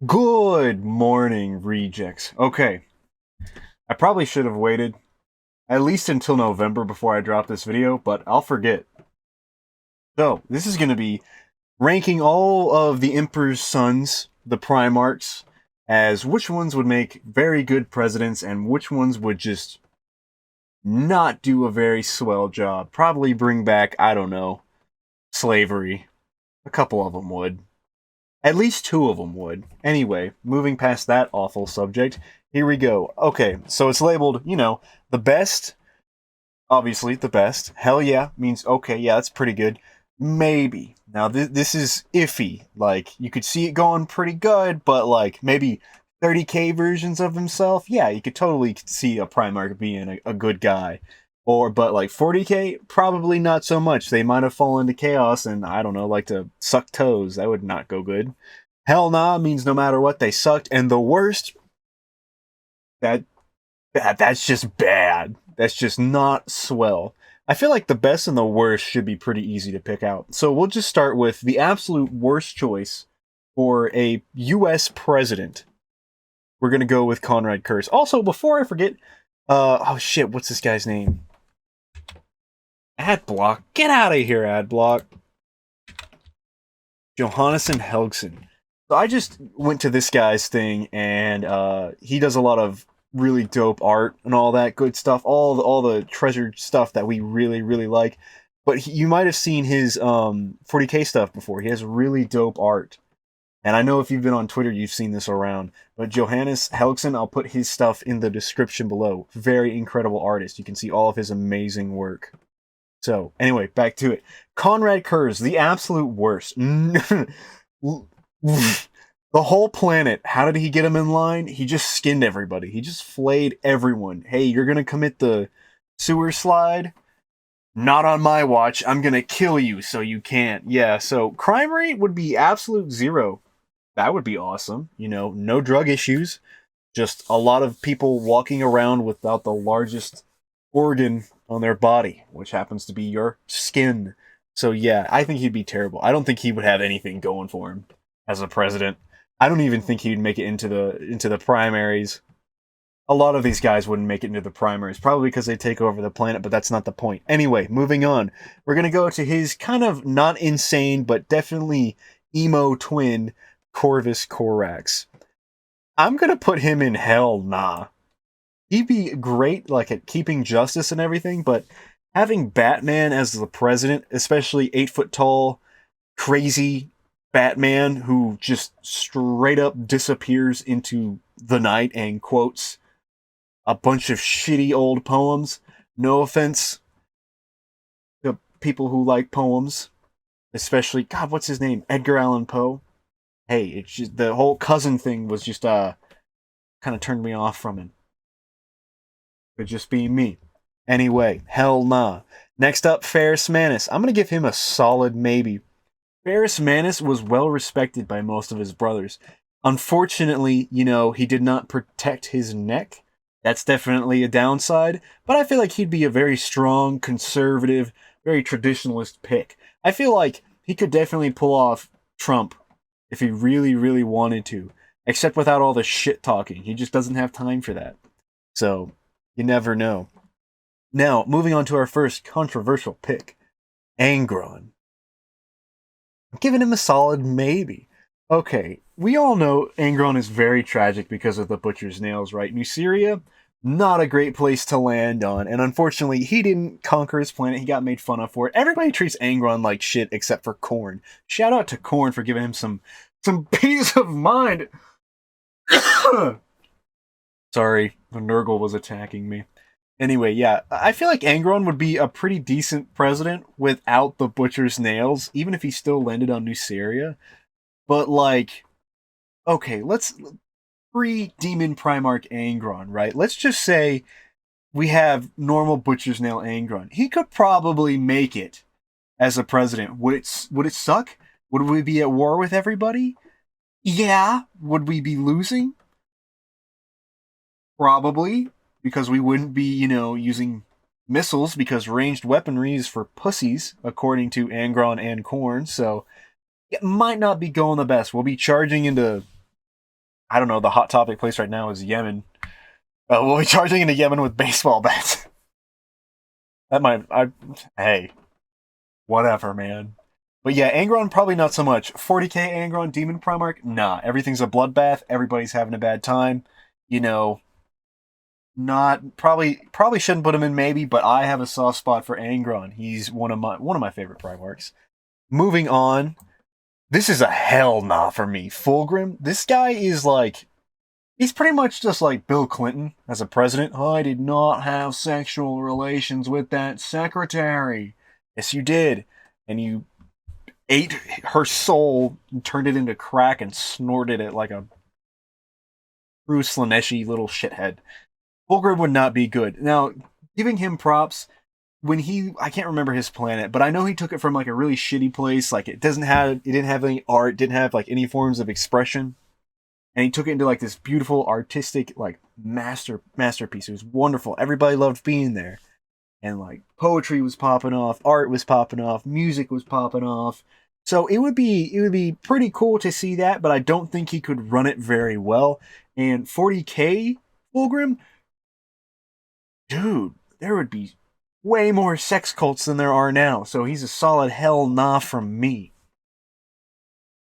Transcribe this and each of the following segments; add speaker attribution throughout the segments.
Speaker 1: Good morning, rejects. Okay, I probably should have waited at least until November before I drop this video, but I'll forget. So, this is going to be ranking all of the Emperor's sons, the Primarchs, as which ones would make very good presidents and which ones would just not do a very swell job. Probably bring back, I don't know, slavery. A couple of them would. At least two of them would. Anyway, moving past that awful subject, here we go. Okay, so it's labeled, the best. Obviously, the best. Hell yeah means, okay, yeah, that's pretty good. Maybe. Now, this is iffy. Like, you could see it going pretty good, but, like, maybe 30k versions of himself? Yeah, you could totally see a Primarch being a good guy. But like 40k, probably not so much. They might have fallen to chaos and, I don't know, like to suck toes. That would not go good. Hell nah means no matter what, they sucked. And the worst, that's just bad. That's just not swell. I feel like the best and the worst should be pretty easy to pick out. So we'll just start with the absolute worst choice for a US president. We're going to go with Konrad Curze. Also, before I forget, oh shit, what's this guy's name? Adblock. Get out of here, Adblock. Johannesson Helgson. So I just went to this guy's thing, and he does a lot of really dope art and all that good stuff, all the treasured stuff that we really, really like. But you might have seen his 40k stuff before. He has really dope art. And I know if you've been on Twitter, you've seen this around. But Johannes Helgson, I'll put his stuff in the description below. Very incredible artist. You can see all of his amazing work. So, anyway, back to it. Konrad Curze, the absolute worst. The whole planet, how did he get him in line? He just skinned everybody. He just flayed everyone. Hey, you're gonna commit the sewer slide? Not on my watch. I'm gonna kill you so you can't. Yeah, so crime rate would be absolute zero. That would be awesome. No drug issues. Just a lot of people walking around without the largest organ on their body, which happens to be your skin. So yeah, I think he'd be terrible. I don't think he would have anything going for him as a president. I don't even think he'd make it into the primaries. A lot of these guys wouldn't make it into the primaries, probably because they take over the planet, but that's not the point. Anyway, moving on. We're going to go to his kind of not insane, but definitely emo twin, Corvus Corax. I'm going to put him in hell nah. He'd be great, like, at keeping justice and everything, but having Batman as the president, especially 8 foot tall, crazy Batman who just straight up disappears into the night and quotes a bunch of shitty old poems. No offense to people who like poems, especially, God, what's his name? Edgar Allan Poe. Hey, it's just the whole cousin thing was just kind of turned me off from him. Could just be me. Anyway, hell nah. Next up, Ferrus Manus. I'm gonna give him a solid maybe. Ferrus Manus was well respected by most of his brothers. Unfortunately, he did not protect his neck. That's definitely a downside, but I feel like he'd be a very strong, conservative, very traditionalist pick. I feel like he could definitely pull off Trump if he really, really wanted to, except without all the shit talking. He just doesn't have time for that. So, you never know. Now, moving on to our first controversial pick, Angron. I'm giving him a solid maybe. Okay, we all know Angron is very tragic because of the Butcher's Nails, right? New Syria, not a great place to land on, and unfortunately, he didn't conquer his planet. He got made fun of for it. Everybody treats Angron like shit except for Khorne. Shout out to Khorne for giving him some peace of mind. Sorry, the Nurgle was attacking me. Anyway, yeah, I feel like Angron would be a pretty decent president without the Butcher's Nails, even if he still landed on New Syria. But, like, okay, let's pre-Demon Primarch Angron, right? Let's just say we have normal Butcher's Nail Angron. He could probably make it as a president. Would it suck? Would we be at war with everybody? Yeah. Would we be losing? Probably, because we wouldn't be, using missiles, because ranged weaponry is for pussies, according to Angron and Khorne, so it might not be going the best. We'll be charging into I don't know, the hot topic place right now is Yemen. We'll be charging into Yemen with baseball bats. Hey, whatever, man. But yeah, Angron probably not so much. 40k Angron Demon Primarch, nah. Everything's a bloodbath. Everybody's having a bad time. You know, not probably shouldn't put him in maybe, but I have a soft spot for Angron. He's one of my favorite Primarchs. Moving on, this is a hell nah for me. Fulgrim, this guy is like, he's pretty much just like Bill Clinton as a president. I did not have sexual relations with that secretary. Yes, you did, and you ate her soul and turned it into crack and snorted it like a true Slaneshi little shithead. Fulgrim would not be good. Now, giving him props, I can't remember his planet, but I know he took it from like a really shitty place. Like it didn't have any art, didn't have like any forms of expression. And he took it into like this beautiful artistic like masterpiece. It was wonderful. Everybody loved being there. And like poetry was popping off, art was popping off, music was popping off. So it would be pretty cool to see that, but I don't think he could run it very well. And 40k Fulgrim, dude, there would be way more sex cults than there are now. So he's a solid hell nah from me.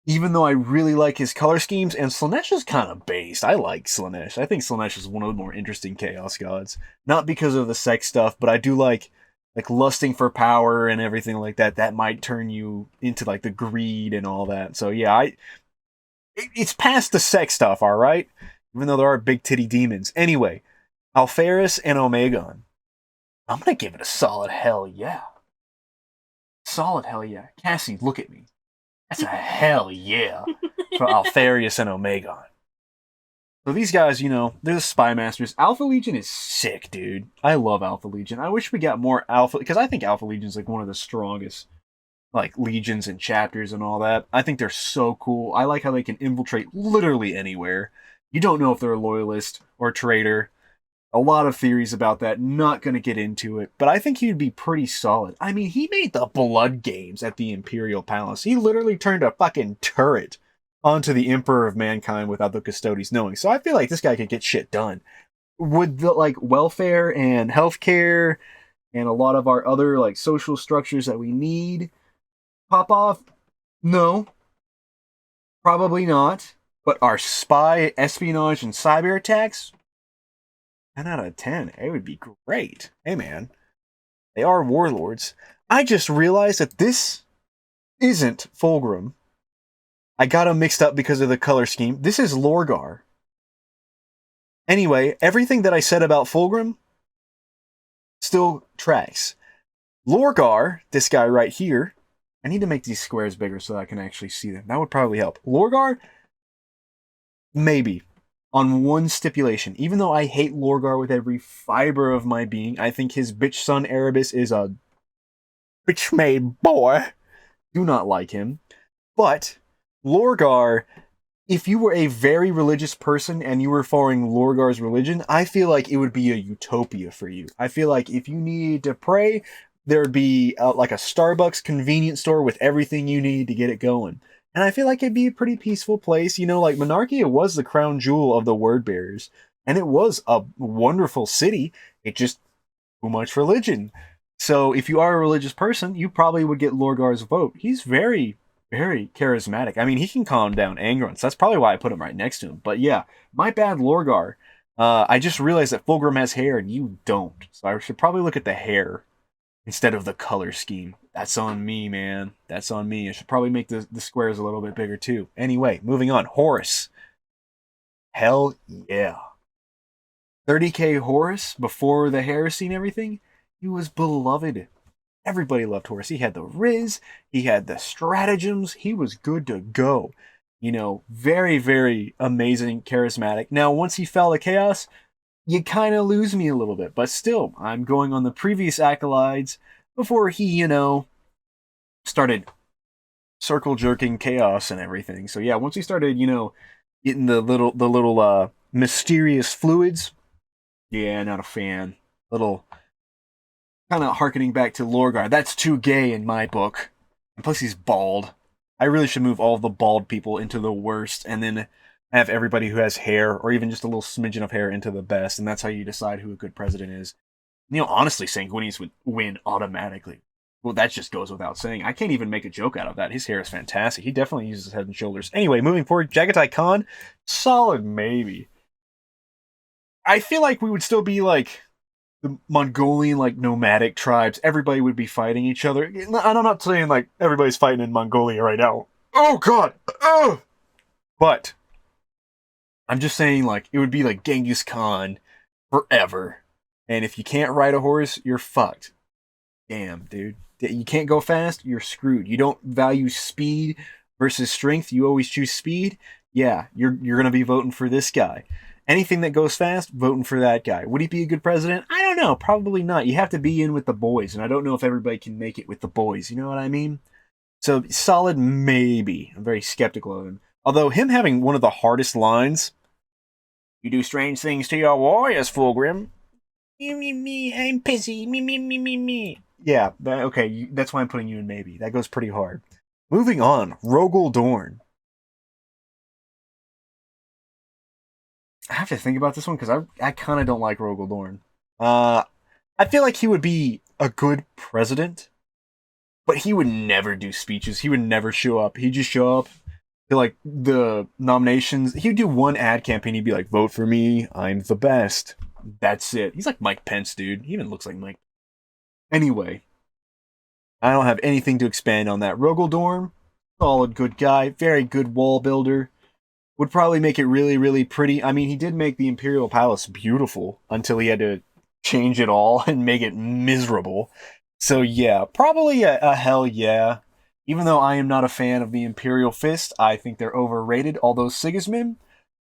Speaker 1: Even though I really like his color schemes, and Slanesh is kind of based. I like Slanesh. I think Slanesh is one of the more interesting Chaos Gods. Not because of the sex stuff, but I do like lusting for power and everything like that. That might turn you into like the greed and all that. So yeah, it's past the sex stuff, all right? Even though there are big titty demons. Anyway, Alpharius and Omegon. I'm gonna give it a solid hell yeah. Solid hell yeah. Cassie, look at me. That's a hell yeah for Alpharius and Omegon. So these guys, they're the Spy Masters. Alpha Legion is sick, dude. I love Alpha Legion. I wish we got more Alpha, because I think Alpha Legion is like one of the strongest like legions and chapters and all that. I think they're so cool. I like how they can infiltrate literally anywhere. You don't know if they're a loyalist or a traitor. A lot of theories about that. Not going to get into it, but I think he'd be pretty solid. I mean, he made the Blood Games at the Imperial Palace. He literally turned a fucking turret onto the Emperor of Mankind without the Custodes knowing. So I feel like this guy could get shit done. Would the welfare and healthcare and a lot of our other social structures that we need pop off? No. Probably not. But our spy, espionage, and cyber attacks? 10 out of 10. It would be great. Hey, man. They are warlords. I just realized that this isn't Fulgrim. I got them mixed up because of the color scheme. This is Lorgar. Anyway, everything that I said about Fulgrim still tracks. Lorgar, this guy right here, I need to make these squares bigger so that I can actually see them. That would probably help. Lorgar, maybe. On one stipulation. Even though I hate Lorgar with every fiber of my being, I think his bitch son Erebus is a bitch-made boy. Do not like him. But Lorgar, if you were a very religious person and you were following Lorgar's religion, I feel like it would be a utopia for you. I feel like if you needed to pray, there would be like a Starbucks convenience store with everything you need to get it going. And I feel like it'd be a pretty peaceful place. Monarchia was the crown jewel of the word bearers. And it was a wonderful city. It just too much religion. So if you are a religious person, you probably would get Lorgar's vote. He's very, very charismatic. I mean, he can calm down Angron. So that's probably why I put him right next to him. But yeah, my bad, Lorgar. I just realized that Fulgrim has hair and you don't. So I should probably look at the hair instead of the color scheme. That's on me, man. That's on me. I should probably make the squares a little bit bigger, too. Anyway, moving on. Horus. Hell yeah. 30k Horus, before the heresy and everything, he was beloved. Everybody loved Horus. He had the Riz. He had the stratagems. He was good to go. Very, very amazing, charismatic. Now, once he fell to chaos, you kind of lose me a little bit. But still, I'm going on the previous acolytes before he, started circle jerking chaos and everything. So yeah, once he started, getting the little mysterious fluids, yeah, not a fan. Little kind of harkening back to Lorgar. That's too gay in my book. And plus he's bald. I really should move all the bald people into the worst and then have everybody who has hair, or even just a little smidgen of hair, into the best, and that's how you decide who a good president is. Honestly, Sanguinus would win automatically. Well, that just goes without saying. I can't even make a joke out of that. His hair is fantastic. He definitely uses Head and Shoulders. Anyway, moving forward, Jaggy Khan, solid maybe. I feel like we would still be like the Mongolian like nomadic tribes. Everybody would be fighting each other. And I'm not saying like everybody's fighting in Mongolia right now. Oh god. Oh. But I'm just saying like it would be like Genghis Khan forever. And if you can't ride a horse, you're fucked. Damn, dude. You can't go fast, you're screwed. You don't value speed versus strength, you always choose speed. Yeah, you're gonna be voting for this guy. Anything that goes fast, voting for that guy. Would he be a good president? I don't know. Probably not. You have to be in with the boys, and I don't know if everybody can make it with the boys. You know what I mean? So, solid maybe. I'm very skeptical of him. Although, him having one of the hardest lines, you do strange things to your warriors, Fulgrim. Me, I'm pissy. Me. Yeah, okay, that's why I'm putting you in maybe. That goes pretty hard. Moving on, Rogal Dorn. I have to think about this one because I kind of don't like Rogal Dorn. I feel like he would be a good president, but he would never do speeches. He would never show up. He'd just show up to like the nominations. He'd do one ad campaign. He'd be like, "Vote for me. I'm the best." That's it. He's like Mike Pence, dude. He even looks like Mike. Anyway, I don't have anything to expand on that. Rogal Dorn, solid good guy, very good wall builder. Would probably make it really, really pretty. I mean, he did make the Imperial Palace beautiful until he had to change it all and make it miserable. So yeah, probably a hell yeah. Even though I am not a fan of the Imperial Fist, I think they're overrated. Although Sigismund,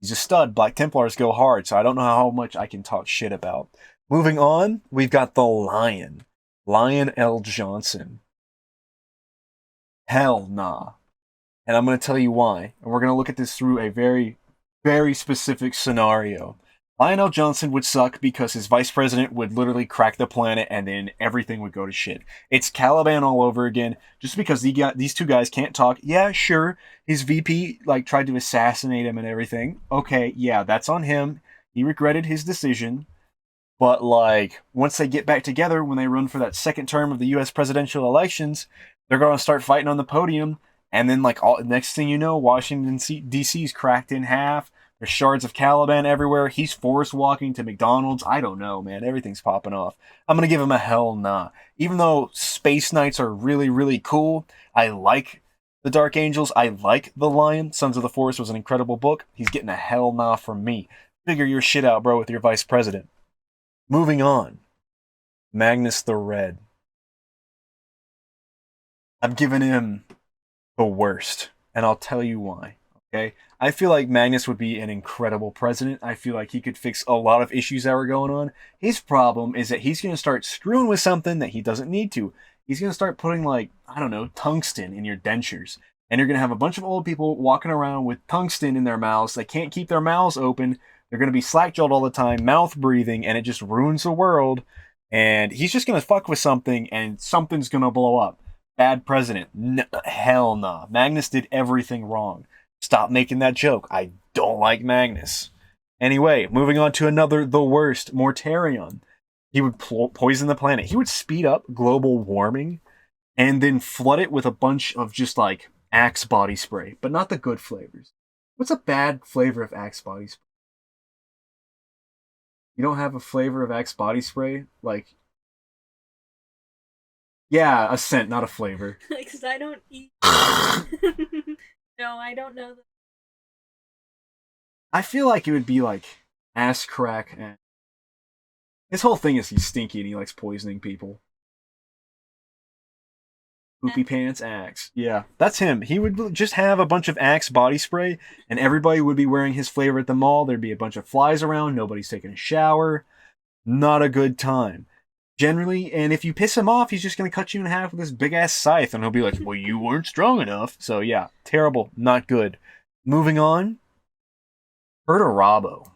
Speaker 1: he's a stud. Black Templars go hard, so I don't know how much I can talk shit about. Moving on, we've got the Lion. Lion L. Johnson. Hell nah. And I'm going to tell you why. And we're going to look at this through a very, very specific scenario. Lionel Johnson would suck because his vice president would literally crack the planet and then everything would go to shit. It's Caliban all over again. Just because these two guys can't talk. Yeah, sure. His VP like tried to assassinate him and everything. Okay, yeah, that's on him. He regretted his decision. But like once they get back together, when they run for that second term of the U.S. presidential elections, they're going to start fighting on the podium. And then, like, next thing you know, Washington D.C.'s cracked in half. There's shards of Caliban everywhere. He's forced walking to McDonald's. I don't know, man. Everything's popping off. I'm going to give him a hell nah. Even though Space Knights are really, really cool, I like the Dark Angels. I like the Lion. Sons of the Forest was an incredible book. He's getting a hell nah from me. Figure your shit out, bro, with your vice president. Moving on. Magnus the Red. I'm giving him the worst, and I'll tell you why. Okay, I feel like Magnus would be an incredible president. I feel like he could fix a lot of issues that were going on. His problem is that he's going to start screwing with something that he doesn't need to. He's going to start putting, like, I don't know, tungsten in your dentures, and you're going to have a bunch of old people walking around with tungsten in their mouths. They can't keep their mouths open. They're going to be slack-jawed all the time, mouth breathing, and it just ruins the world. And he's just going to fuck with something, and something's going to blow up. Bad president. Hell nah. Magnus did everything wrong. Stop making that joke. I don't like Magnus. Anyway, moving on to another, the worst, Mortarion. He would poison the planet. He would speed up global warming and then flood it with a bunch of just like Axe body spray, but not the good flavors. What's a bad flavor of Axe body spray? You don't have a flavor of Axe body spray? Like, yeah, a scent, not a flavor.
Speaker 2: Because I don't eat. No, I don't know.
Speaker 1: I feel like it would be like ass crack. And his whole thing is he's stinky and he likes poisoning people. Poopy Pants Axe. Yeah, that's him. He would just have a bunch of Axe body spray and everybody would be wearing his flavor at the mall. There'd be a bunch of flies around. Nobody's taking a shower. Not a good time. Generally, and if you piss him off, he's just going to cut you in half with this big-ass scythe, and he'll be like, well, you weren't strong enough. So yeah, terrible, not good. Moving on, Perturabo.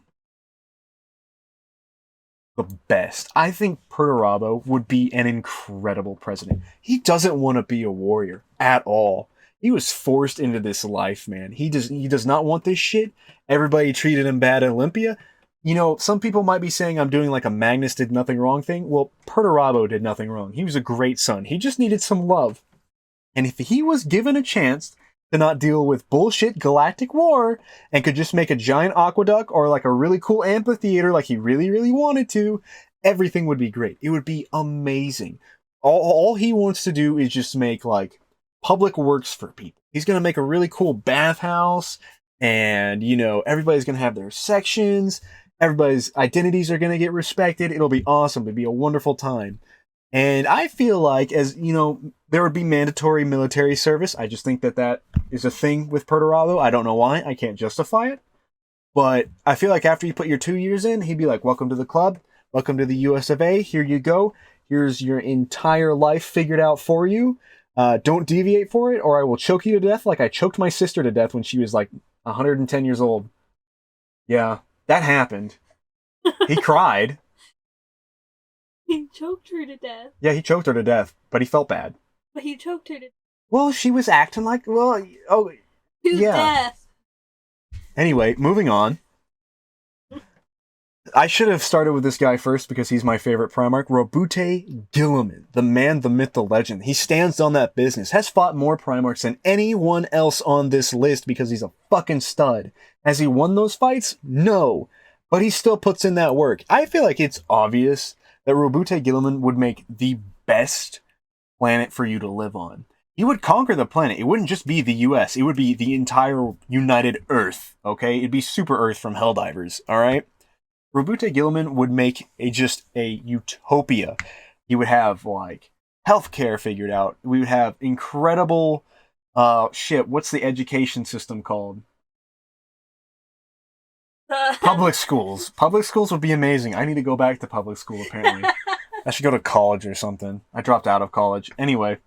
Speaker 1: The best. I think Perturabo would be an incredible president. He doesn't want to be a warrior at all. He was forced into this life, man. He does not want this shit. Everybody treated him bad at Olympia. You know, some people might be saying I'm doing like a Magnus did nothing wrong thing. Well, Perturabo did nothing wrong. He was a great son. He just needed some love. And if he was given a chance to not deal with bullshit galactic war and could just make a giant aqueduct or like a really cool amphitheater like he really, really wanted to, everything would be great. It would be amazing. All he wants to do is just make like public works for people. He's going to make a really cool bathhouse, and, you know, everybody's going to have their sections. Everybody's identities are going to get respected. It'll be awesome. It'll be a wonderful time. And I feel like, as you know, there would be mandatory military service. I just think that is a thing with Perturabo. I don't know why. I can't justify it. But I feel like after you put your 2 years in, he'd be like, welcome to the club. Welcome to the US of A. Here you go. Here's your entire life figured out for you. Don't deviate for it, or I will choke you to death like I choked my sister to death when she was like 110 years old. Yeah, that happened. He cried.
Speaker 2: He choked her to death.
Speaker 1: Yeah, he choked her to death, but he felt bad.
Speaker 2: But he choked her to death.
Speaker 1: Well, she was acting like, well, oh,
Speaker 2: To
Speaker 1: yeah.
Speaker 2: death.
Speaker 1: Anyway, moving on. I should have started with this guy first because he's my favorite Primarch. Roboute Gulliman, the man, the myth, the legend. He stands on that business. Has fought more Primarchs than anyone else on this list because he's a fucking stud. Has he won those fights? No. But he still puts in that work. I feel like it's obvious that Roboute Gulliman would make the best planet for you to live on. He would conquer the planet. It wouldn't just be the US. It would be the entire United Earth, okay? It'd be Super Earth from Helldivers, alright? Roboute Gulliman would make just a utopia. He would have, like, healthcare figured out. We would have incredible, what's the education system called? Public schools. Public schools would be amazing. I need to go back to public school, apparently. I should go to college or something. I dropped out of college. Anyway,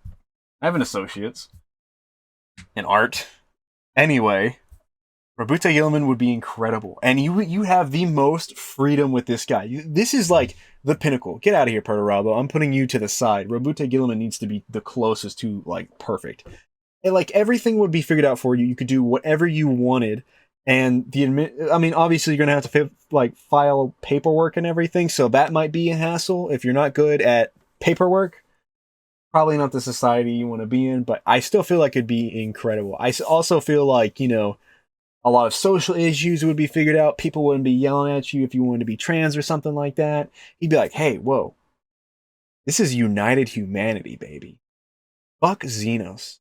Speaker 1: I have an associate's in art. Anyway, Roboute Gulliman would be incredible. And you have the most freedom with this guy. This is like the pinnacle. Get out of here, Perturabo. I'm putting you to the side. Roboute Gulliman needs to be the closest to, like, perfect. And, like, everything would be figured out for you. You could do whatever you wanted. And obviously you're going to have to file paperwork and everything, so that might be a hassle if you're not good at paperwork. Probably not the society you want to be in, but I still feel like it'd be incredible. I also feel like, you know, a lot of social issues would be figured out. People wouldn't be yelling at you if you wanted to be trans or something like that. He'd be like, hey, whoa. This is united humanity, baby. Fuck Xenos.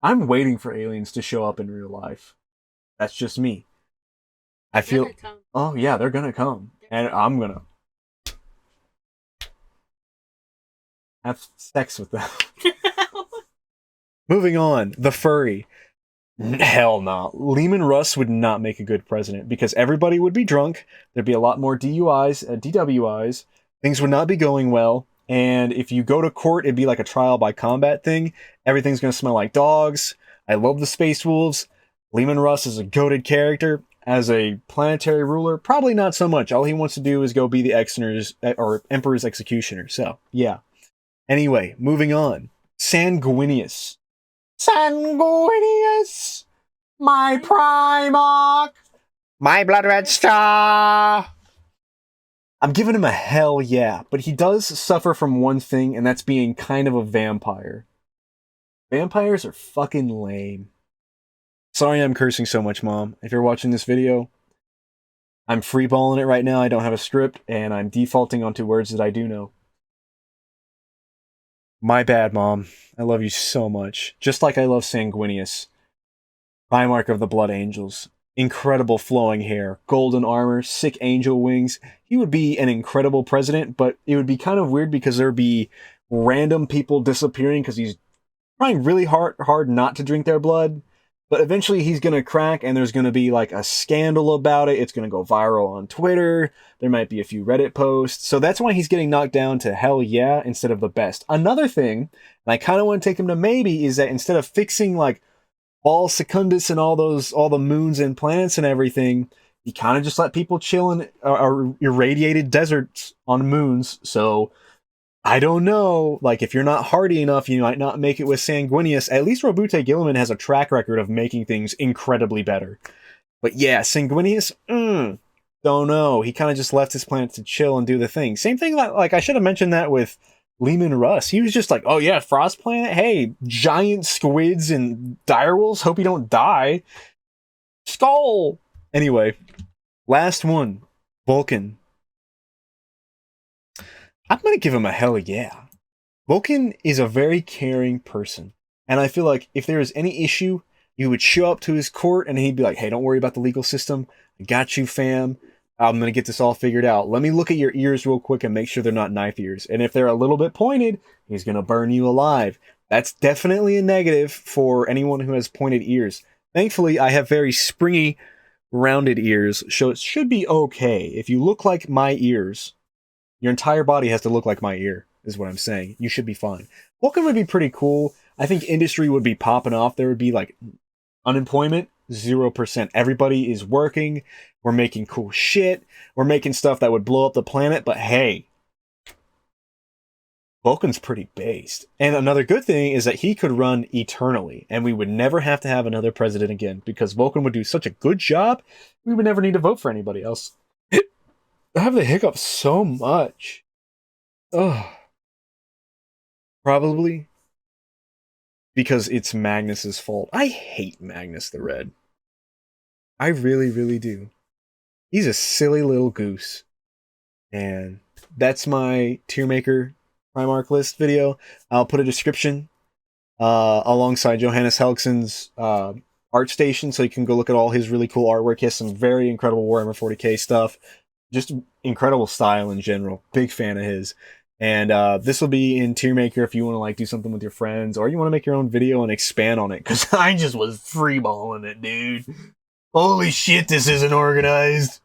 Speaker 1: I'm waiting for aliens to show up in real life. That's just me. I feel... Oh, yeah, they're gonna come. And I'm gonna... have sex with them. Moving on. The furry. Hell no. Leman Russ would not make a good president because everybody would be drunk. There'd be a lot more DUIs, DWIs. Things would not be going well. And if you go to court, it'd be like a trial by combat thing. Everything's gonna smell like dogs. I love the Space Wolves. Leman Russ is a goated character. As a planetary ruler, probably not so much. All he wants to do is go be the Emperor's executioner. So, yeah. Anyway, moving on. Sanguinus. Sanguinus! My Primarch! My blood red star! I'm giving him a hell yeah, but he does suffer from one thing, and that's being kind of a vampire. Vampires are fucking lame. Sorry I'm cursing so much, Mom. If you're watching this video, I'm freeballing it right now. I don't have a script, and I'm defaulting onto words that I do know. My bad, Mom. I love you so much. Just like I love Sanguinius. Primarch of the Blood Angels. Incredible flowing hair, golden armor, sick angel wings. He would be an incredible president, but it would be kind of weird because there would be random people disappearing because he's trying really hard not to drink their blood. But eventually he's going to crack and there's going to be like a scandal about it. It's going to go viral on Twitter. There might be a few Reddit posts. So that's why he's getting knocked down to hell yeah instead of the best. Another thing, and I kind of want to take him to maybe, is that instead of fixing like all Secundus and all the moons and planets and everything, he kind of just let people chill in irradiated deserts on moons. So I don't know. Like, if you're not hardy enough, you might not make it with Sanguinus. At least Roboute Gulliman has a track record of making things incredibly better. But yeah, Sanguinus, don't know. He kind of just left his planet to chill and do the thing. Same thing, like I should have mentioned that with Leman Russ. He was just like, oh yeah, Frost Planet? Hey, giant squids and direwolves, hope you don't die. Skull! Anyway, last one. Vulkan. I'm gonna give him a hell yeah. Vulkan is a very caring person. And I feel like if there is any issue, you would show up to his court and he'd be like, hey, don't worry about the legal system. I got you, fam. I'm going to get this all figured out. Let me look at your ears real quick and make sure they're not knife ears. And if they're a little bit pointed, he's going to burn you alive. That's definitely a negative for anyone who has pointed ears. Thankfully, I have very springy, rounded ears, so it should be okay. If you look like my ears, your entire body has to look like my ear, is what I'm saying. You should be fine. Vulkan would be pretty cool. I think industry would be popping off. There would be like unemployment, 0%. Everybody is working. We're making cool shit. We're making stuff that would blow up the planet. But hey, Vulkan's pretty based. And another good thing is that he could run eternally. And we would never have to have another president again. Because Vulkan would do such a good job, we would never need to vote for anybody else. I have the hiccups so much. Ugh. Probably because it's Magnus's fault. I hate Magnus the Red. I really, really do. He's a silly little goose. And that's my tier maker Primarch list video. I'll put a description alongside Johannes Helgsson's art station so you can go look at all his really cool artwork. He has some very incredible Warhammer 40k stuff. Just incredible style in general. Big fan of his. And this will be in tier maker if you want to like do something with your friends or you want to make your own video and expand on it. Because I just was freeballing it, dude. Holy shit, this isn't organized.